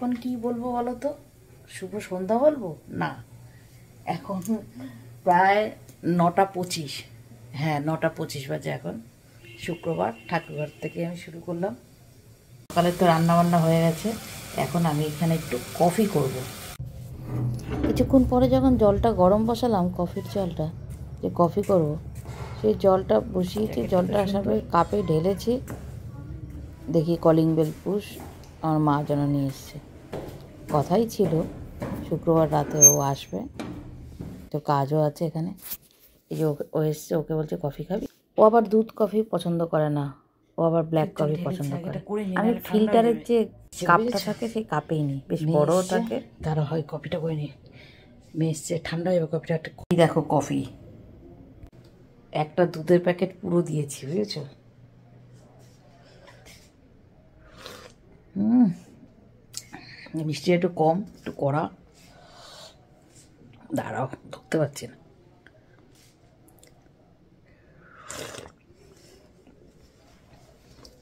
এখন কি বলবো বলো তো, শুভ সন্ধ্যা বলবো না, এখন প্রায় 9:25। হ্যাঁ, 9:25 বাজে এখন। শুক্রবার ঠাকুরঘর থেকে আমি শুরু করলাম। সকালে তো রান্নাবান্না হয়ে গেছে, এখন আমি এখানে একটু কফি করব। কিছুক্ষণ পরে যখন জলটা গরম বসালাম, কফির জলটা, যে কফি করব, সেই জলটা বসিয়েছি, জলটা আসার পরে কাপে ঢেলেছি, দেখি কলিং বেল পুশ আমার মা যেন নিয়ে এসছে। কথাই ছিল শুক্রবার রাতে ও আসবে, তো কাজও আছে এখানে। এই যে ও এসছে, ওকে বলছে কফি খাবি। ও আবার দুধ কফি পছন্দ করে না, ও আবার ব্ল্যাক কফি পছন্দ করে। আমি ফিল্টারের যে কাপটা থাকে সেই কাপেই নিই, বেশ বড়ও থাকে। তারা হয় কফিটা করে নিই, মেয়ে এসছে, ঠান্ডা হয়ে যাবে কফিটা। একটা দেখো কফি, একটা দুধের প্যাকেট পুরো দিয়েছি, বুঝেছ? মিষ্টি একটু কম, একটু কড়া। দাঁড়াও, ধরতে পারছি না।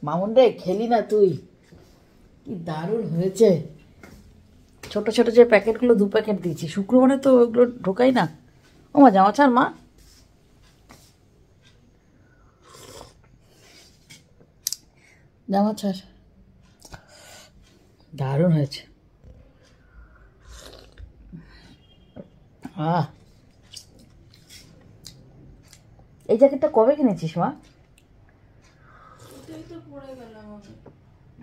মামুন রে, খেলি না তুই? কি দারুণ হয়েছে। ছোট ছোট যে প্যাকেটগুলো 2 প্যাকেট দিয়েছি, শুক্রবারে তো ওগুলো ঢোকাই না। ও মা, জামা ছাড় মা। জামা ছাড়। দারুণ হয়েছে। এই জ্যাকেটটা কবে কিনেছিস মা? এটাই তো পরে গেলাম আমি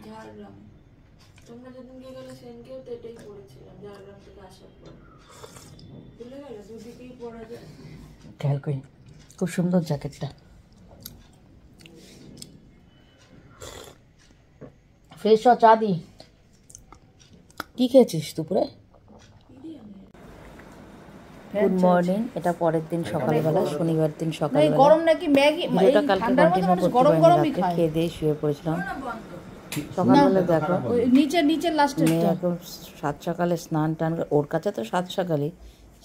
ঝাড়গ্রাম। তোমরা যেদিনকে গেলে সেদিনকেও তো এটাই পরেছিলাম, ঝাড়গ্রাম থেকে আসার পর। ভুলে গেলে দুদিকেই পরা যায়। খেয়াল করি, খুব সুন্দর জ্যাকেটটা। ফ্রেশ চা দি। কি খেয়েছিস দুপুরে? Good morning. এটা পরের দিন সকালবেলা, শনিবার দিন সকালবেলা। গরম নাকি ম্যাগি? ভিডিওটা কালকে কন্টিনিউ করতে পারিনি, রাতে খেয়ে দিয়ে শুয়ে পড়েছিলাম। সকালবেলা দেখো নিচে লাস্টে মেয়ে এখন 7 সকালে স্নান টান, ওর কাছে তো 7 সকালে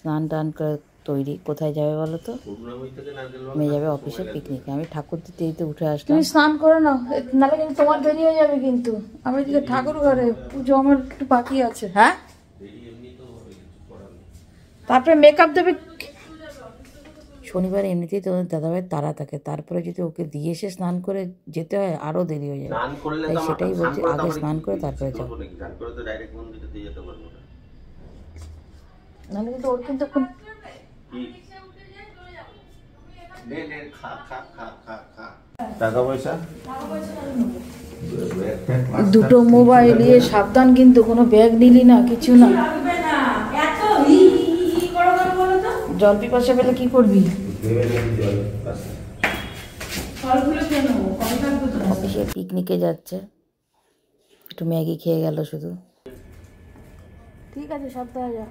স্নান টান করে তৈরি। কোথায় যাবে বলো তো? মেয়ে যাবে অফিসে পিকনিকে। আমি ঠাকুর দিতে উঠে আসলাম। তুমি স্নান করে নাও, নাহলে কিন্তু তোমার দেরি হয়ে যাবে। কিন্তু আমি এদিকে ঠাকুর ঘরে পুজো আমার একটু বাকি আছে। হ্যাঁ, তারপরে মেকআপ দেবে। শনিবার এমনিতেই তোমাদের দাদাভাই তাড়া থাকে, তারপরে যদি ওকে দিয়ে এসে স্নান করে যেতে হয় আরো দেরি হয়ে যাবে। তাই সেটাই বলছি, আগে স্নান করে তারপরে যাও। নাহলে কিন্তু ওর কিন্তু টাকা পয়সা দুটো মোবাইল নিয়ে সাবধান, কিন্তু কোনো ব্যাগ নিলি না, কিছু না। জল পিপাসা পেলে কি করবি? অফিসে পিকনিকে যাচ্ছে, একটু ম্যাগি খেয়ে গেল শুধু। ঠিক আছে, সপ্তাহে যা।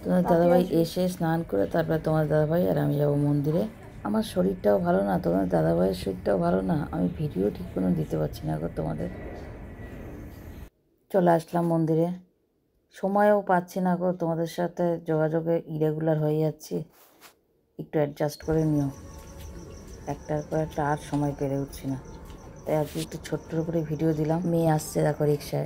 তোমার দাদাভাই এসে স্নান করে তারপর তোমার দাদাভাই আর আমি যাবো মন্দিরে। আমার শরীরটাও ভালো না, তোমার দাদাভাইয়ের শরীরটাও ভালো না, আমি ভিডিও ঠিক কোনো দিতে পারছি না গো তোমাদের। চলে আসলাম মন্দিরে, সময়ও পাচ্ছি না গো, তোমাদের সাথে যোগাযোগে ইরেগুলার হয়ে যাচ্ছি। একটু অ্যাডজাস্ট করে নিও, একটার পর একটা আর সময় পেরে উঠছি না। তাই আজকে একটু ছোট্টর উপরে ভিডিও দিলাম। মেয়ে আসছে দেখো রিক্সায়।